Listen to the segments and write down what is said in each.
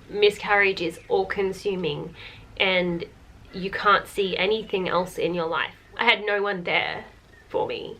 miscarriage is all consuming and you can't see anything else in your life. I had no one there for me.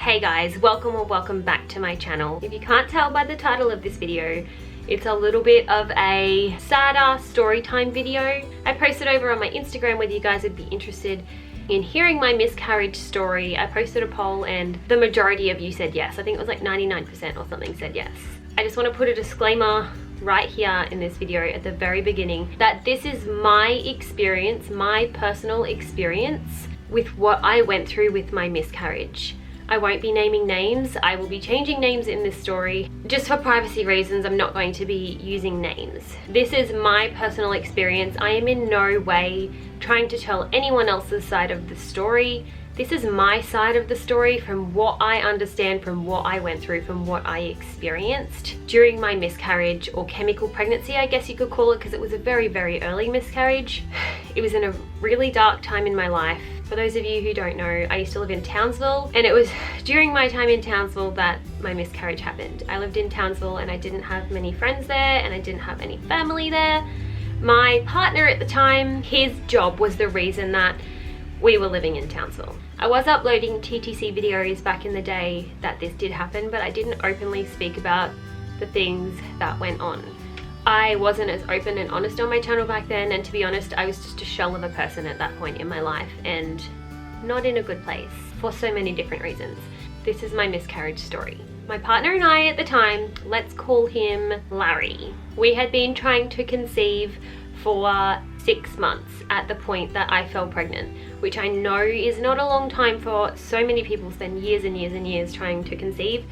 Hey guys, welcome back to my channel. If you can't tell by the title of this video, it's a little bit of a sadder story time video. I posted over on my Instagram whether you guys would be interested in hearing my miscarriage story. I posted a poll and the majority of you said yes. I think it was like 99% or something said yes. I just want to put a disclaimer right here in this video at the very beginning that this is my experience, my personal experience with what I went through with my miscarriage. I won't be naming names. I will be changing names in this story. Just for privacy reasons, I'm not going to be using names. This is my personal experience. I am in no way trying to tell anyone else's side of the story. This is my side of the story from what I understand, from what I went through, from what I experienced during my miscarriage, or chemical pregnancy, I guess you could call it, because it was a very, very early miscarriage. It was in a really dark time in my life. For those of you who don't know, I used to live in Townsville, and it was during my time in Townsville that my miscarriage happened. I lived in Townsville and I didn't have many friends there and I didn't have any family there. My partner at the time, his job was the reason that we were living in Townsville. I was uploading TTC videos back in the day that this did happen, but I didn't openly speak about the things that went on. I wasn't as open and honest on my channel back then, and to be honest, I was just a shell of a person at that point in my life and not in a good place for so many different reasons. This is my miscarriage story. My partner and I at the time, let's call him Larry. We had been trying to conceive for 6 months at the point that I fell pregnant, which I know is not a long time for so many people spend years and years and years trying to conceive,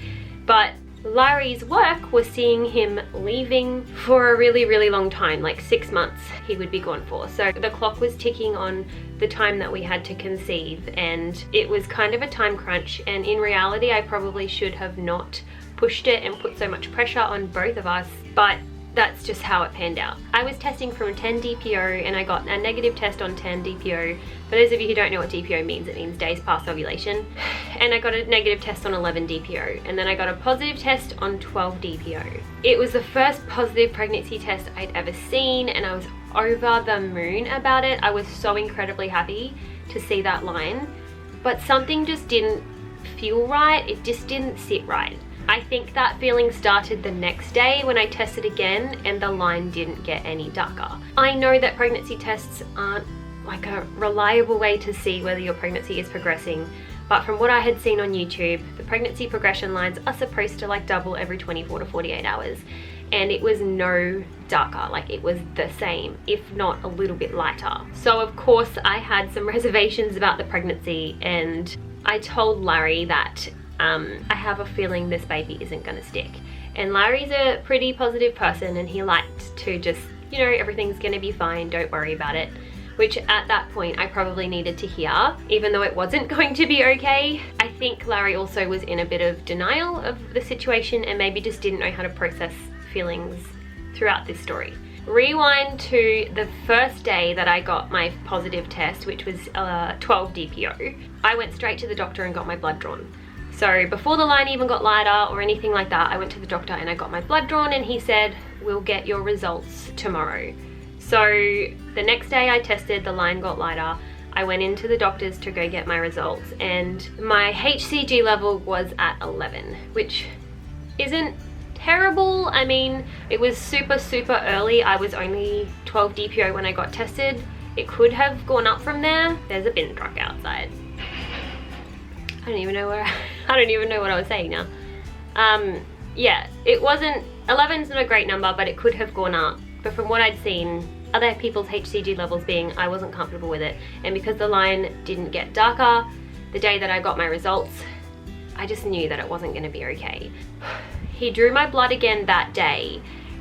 but Larry's work was seeing him leaving for a really, really long time, like 6 months he would be gone for. So the clock was ticking on the time that we had to conceive, and it was kind of a time crunch, and in reality I probably should have not pushed it and put so much pressure on both of us, but that's just how it panned out. I was testing from 10 DPO and I got a negative test on 10 DPO. For those of you who don't know what DPO means, it means days past ovulation. And I got a negative test on 11 DPO. And then I got a positive test on 12 DPO. It was the first positive pregnancy test I'd ever seen, and I was over the moon about it. I was so incredibly happy to see that line. But something just didn't feel right. It just didn't sit right. I think that feeling started the next day when I tested again and the line didn't get any darker. I know that pregnancy tests aren't like a reliable way to see whether your pregnancy is progressing, but from what I had seen on YouTube, the pregnancy progression lines are supposed to like double every 24 to 48 hours. And it was no darker, like it was the same, if not a little bit lighter. So of course I had some reservations about the pregnancy, and I told Larry that I have a feeling this baby isn't gonna stick. And Larry's a pretty positive person, and he liked to just, you know, everything's gonna be fine, don't worry about it. Which at that point I probably needed to hear, even though it wasn't going to be okay. I think Larry also was in a bit of denial of the situation and maybe just didn't know how to process feelings throughout this story. Rewind to the first day that I got my positive test, which was 12 DPO. I went straight to the doctor and got my blood drawn. So before the line even got lighter or anything like that, I went to the doctor and I got my blood drawn, and he said, we'll get your results tomorrow. So the next day I tested, the line got lighter. I went into the doctor's to go get my results, and my HCG level was at 11, which isn't terrible. I mean, it was super, super early. I was only 12 DPO when I got tested. It could have gone up from there. There's a bin truck outside. I don't even know what I was saying now. Yeah, it wasn't, 11's not a great number, but it could have gone up. But from what I'd seen, other people's HCG levels being, I wasn't comfortable with it. And because the line didn't get darker, the day that I got my results, I just knew that it wasn't gonna be okay. He drew my blood again that day,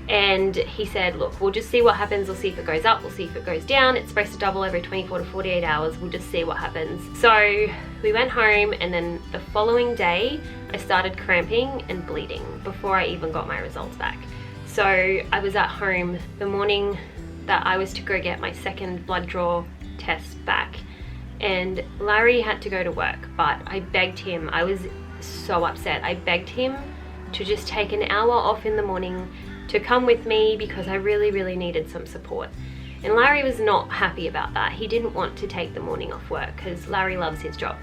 and he said, look, we'll just see what happens. We'll see if it goes up, we'll see if it goes down. It's supposed to double every 24 to 48 hours. We'll just see what happens. So we went home, and then the following day, I started cramping and bleeding before I even got my results back. So I was at home the morning that I was to go get my second blood draw test back, and Larry had to go to work, but I begged him. I was so upset. I begged him to just take an hour off in the morning to come with me because I really needed some support. And Larry was not happy about that. He didn't want to take the morning off work because Larry loves his job.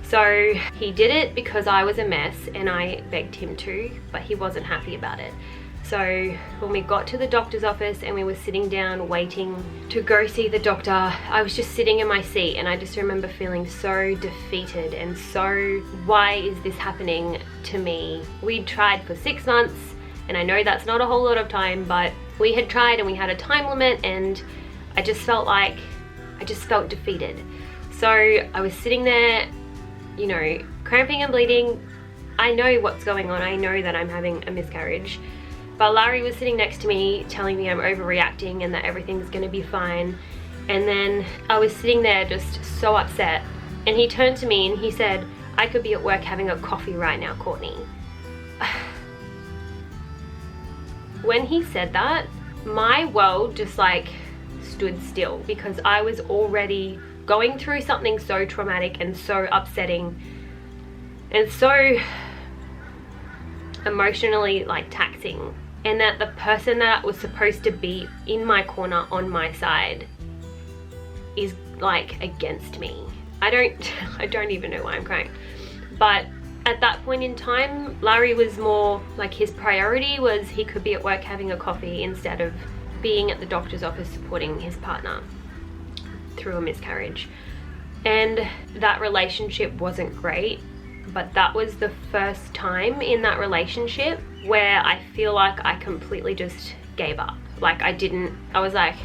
So he did it because I was a mess and I begged him to, but he wasn't happy about it. So when we got to the doctor's office and we were sitting down waiting to go see the doctor, I was just sitting in my seat and I just remember feeling so defeated and so, why is this happening to me? We'd tried for 6 months, and I know that's not a whole lot of time, but we had tried and we had a time limit, and I just felt defeated. So I was sitting there, you know, cramping and bleeding. I know what's going on. I know that I'm having a miscarriage. But Larry was sitting next to me telling me I'm overreacting and that everything's gonna be fine. And then I was sitting there just so upset. And he turned to me and he said, I could be at work having a coffee right now, Courtney. When he said that, my world just like stood still, because I was already going through something so traumatic and so upsetting and so emotionally like taxing, and that the person that was supposed to be in my corner on my side is like against me. I don't even know why I'm crying. But at that point in time, Larry was more like, his priority was he could be at work having a coffee instead of being at the doctor's office supporting his partner through a miscarriage. And that relationship wasn't great, but that was the first time in that relationship where I feel like I completely just gave up. Like I was like,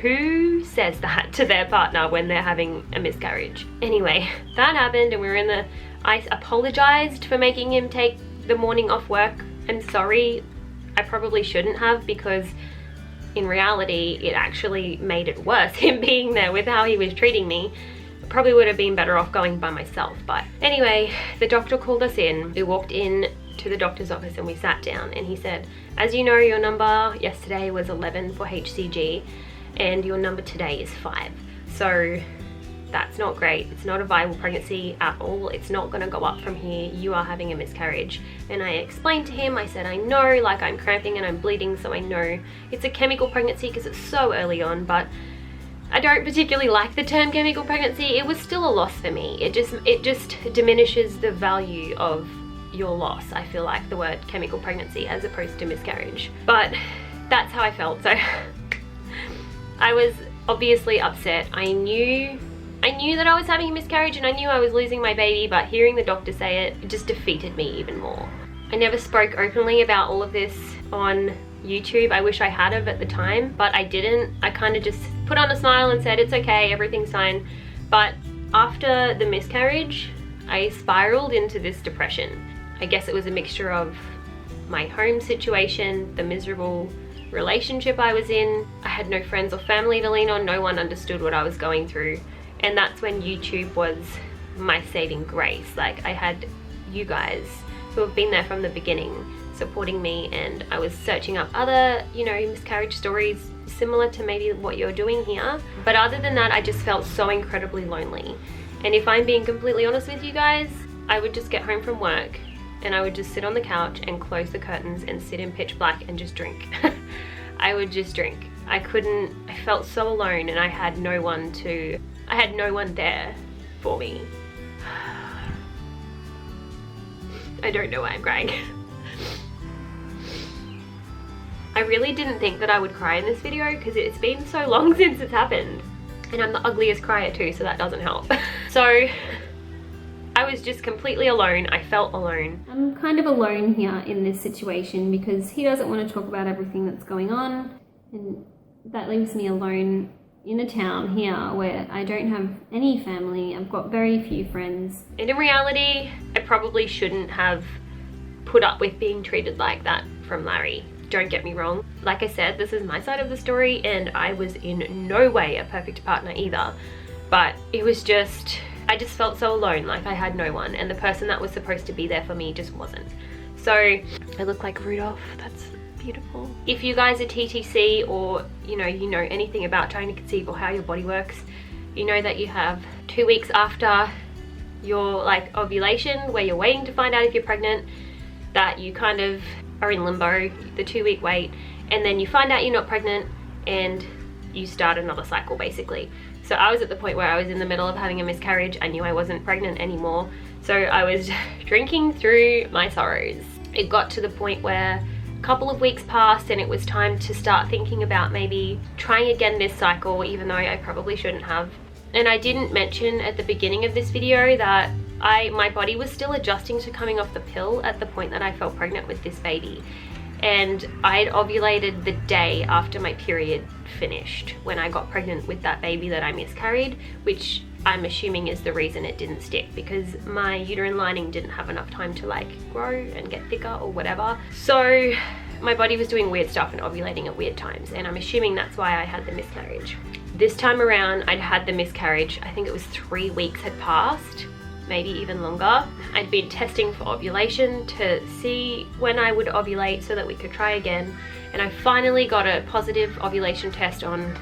who says that to their partner when they're having a miscarriage? Anyway, that happened and we were in the, I apologized for making him take the morning off work. I'm sorry, I probably shouldn't have, because in reality, it actually made it worse, him being there with how he was treating me. Probably would have been better off going by myself. But anyway, the doctor called us in. We walked in to the doctor's office and we sat down, and he said, as you know, your number yesterday was 11 for HCG and your number today is 5. So that's not great. It's not a viable pregnancy at all. It's not gonna go up from here. You are having a miscarriage. And I explained to him, I said, I know, like I'm cramping and I'm bleeding, so I know it's a chemical pregnancy because it's so early on, but I don't particularly like the term chemical pregnancy. It was still a loss for me. It just diminishes the value of your loss. I feel like the word chemical pregnancy as opposed to miscarriage. But that's how I felt. So I was obviously upset. I knew that I was having a miscarriage and I knew I was losing my baby, but hearing the doctor say it just defeated me even more. I never spoke openly about all of this on YouTube. I wish I had have at the time, but I didn't. I kind of just put on a smile and said, it's okay, everything's fine. But after the miscarriage, I spiraled into this depression. I guess it was a mixture of my home situation, the miserable relationship I was in. I had no friends or family to lean on. No one understood what I was going through. And that's when YouTube was my saving grace. Like, I had you guys who have been there from the beginning supporting me, and I was searching up other, you know, miscarriage stories similar to maybe what you're doing here. But other than that, I just felt so incredibly lonely. And if I'm being completely honest with you guys, I would just get home from work and I would just sit on the couch and close the curtains and sit in pitch black and just drink. I would just drink. I felt so alone, and I had no one there for me. I don't know why I'm crying. I really didn't think that I would cry in this video because it's been so long since it's happened. And I'm the ugliest crier too, so that doesn't help. So I was just completely alone. I felt alone. I'm kind of alone here in this situation because he doesn't want to talk about everything that's going on, and that leaves me alone in a town here where I don't have any family. I've got very few friends. And in reality, I probably shouldn't have put up with being treated like that from Larry. Don't get me wrong. Like I said, this is my side of the story, and I was in no way a perfect partner either. But it was just, I just felt so alone, like I had no one, and the person that was supposed to be there for me just wasn't. So I look like Rudolph. That's beautiful. If you guys are TTC or you know anything about trying to conceive or how your body works, you know that you have 2 weeks after your like ovulation where you're waiting to find out if you're pregnant, that you kind of are in limbo, the 2 week wait, and then you find out you're not pregnant and you start another cycle basically. So I was at the point where I was in the middle of having a miscarriage. I knew I wasn't pregnant anymore, so I was drinking through my sorrows. It got to the point where a couple of weeks passed and it was time to start thinking about maybe trying again this cycle, even though I probably shouldn't have. And I didn't mention at the beginning of this video that my body was still adjusting to coming off the pill at the point that I felt pregnant with this baby. And I'd ovulated the day after my period finished when I got pregnant with that baby that I miscarried, which I'm assuming is the reason it didn't stick, because my uterine lining didn't have enough time to like grow and get thicker or whatever. So my body was doing weird stuff and ovulating at weird times, and I'm assuming that's why I had the miscarriage. This time around I'd had the miscarriage, I think it was 3 weeks had passed, maybe even longer. I'd been testing for ovulation to see when I would ovulate so that we could try again, and I finally got a positive ovulation test on,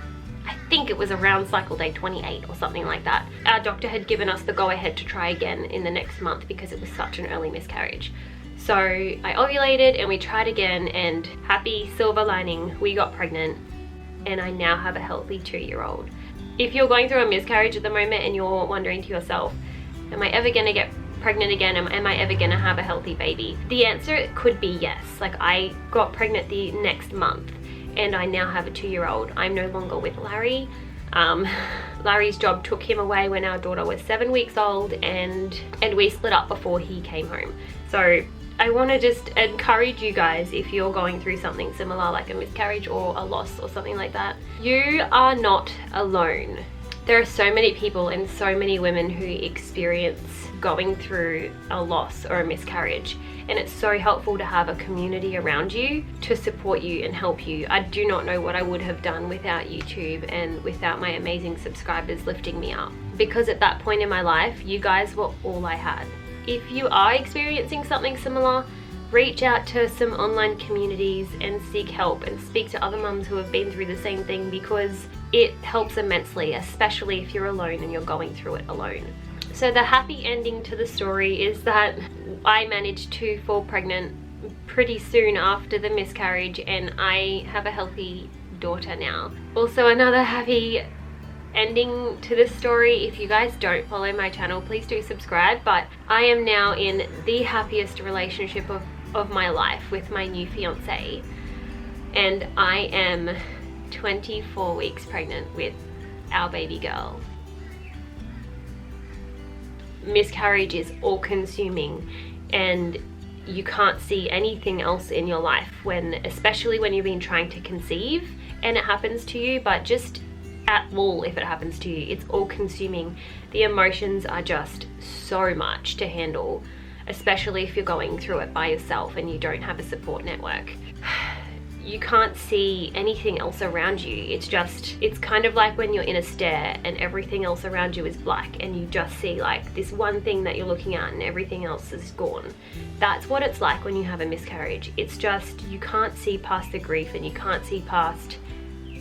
I think it was around cycle day 28 or something like that. Our doctor had given us the go ahead to try again in the next month because it was such an early miscarriage. So I ovulated and we tried again, and happy silver lining, we got pregnant, and I now have a healthy 2-year-old. If you're going through a miscarriage at the moment and you're wondering to yourself, am I ever gonna get pregnant again? Am I ever gonna have a healthy baby? The answer could be yes. Like, I got pregnant the next month and I now have a 2-year-old. I'm no longer with Larry. Larry's job took him away when our daughter was 7 weeks old, and we split up before he came home. So I want to just encourage you guys, if you're going through something similar like a miscarriage or a loss or something like that, you are not alone. There are so many people and so many women who experience going through a loss or a miscarriage, and it's so helpful to have a community around you to support you and help you. I do not know what I would have done without YouTube and without my amazing subscribers lifting me up, because at that point in my life, you guys were all I had. If you are experiencing something similar, reach out to some online communities and seek help and speak to other mums who have been through the same thing, because it helps immensely, especially if you're alone and you're going through it alone. So the happy ending to the story is that I managed to fall pregnant pretty soon after the miscarriage, and I have a healthy daughter now. Also, another happy ending to this story, if you guys don't follow my channel, please do subscribe, but I am now in the happiest relationship of my life with my new fiance, and I am 24 weeks pregnant with our baby girl. Miscarriage is all consuming, and you can't see anything else in your life especially when you've been trying to conceive and it happens to you, but just at all, if it happens to you, it's all consuming. The emotions are just so much to handle, especially if you're going through it by yourself and you don't have a support network. You can't see anything else around you. It's kind of like when you're in a stair and everything else around you is black and you just see like this one thing that you're looking at and everything else is gone. That's what it's like when you have a miscarriage. It's just, you can't see past the grief and you can't see past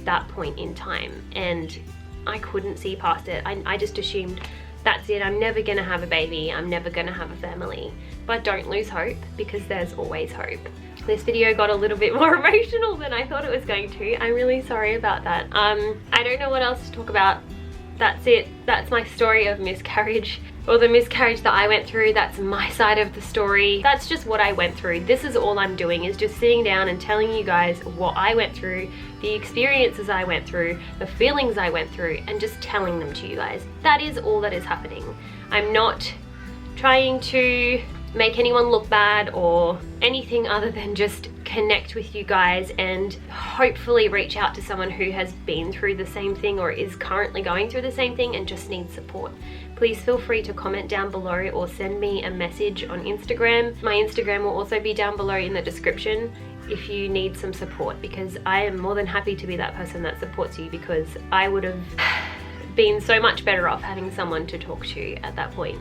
that point in time, and I couldn't see past it. I just assumed, that's it, I'm never gonna have a baby, I'm never gonna have a family. But don't lose hope, because there's always hope. This video got a little bit more emotional than I thought it was going to. I'm really sorry about that. I don't know what else to talk about. That's it. That's my story of miscarriage, or the miscarriage that I went through. That's my side of the story. That's just what I went through. This is all I'm doing, is just sitting down and telling you guys what I went through, the experiences I went through, the feelings I went through, and just telling them to you guys. That is all that is happening. I'm not trying to make anyone look bad or anything other than just connect with you guys and hopefully reach out to someone who has been through the same thing or is currently going through the same thing and just needs support. Please feel free to comment down below or send me a message on Instagram. My Instagram will also be down below in the description if you need some support, because I am more than happy to be that person that supports you, because I would have been so much better off having someone to talk to at that point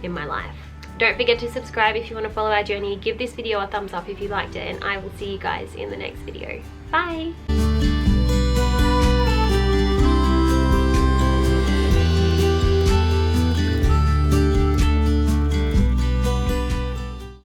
in my life. Don't forget to subscribe if you want to follow our journey. Give this video a thumbs up if you liked it, and I will see you guys in the next video. Bye!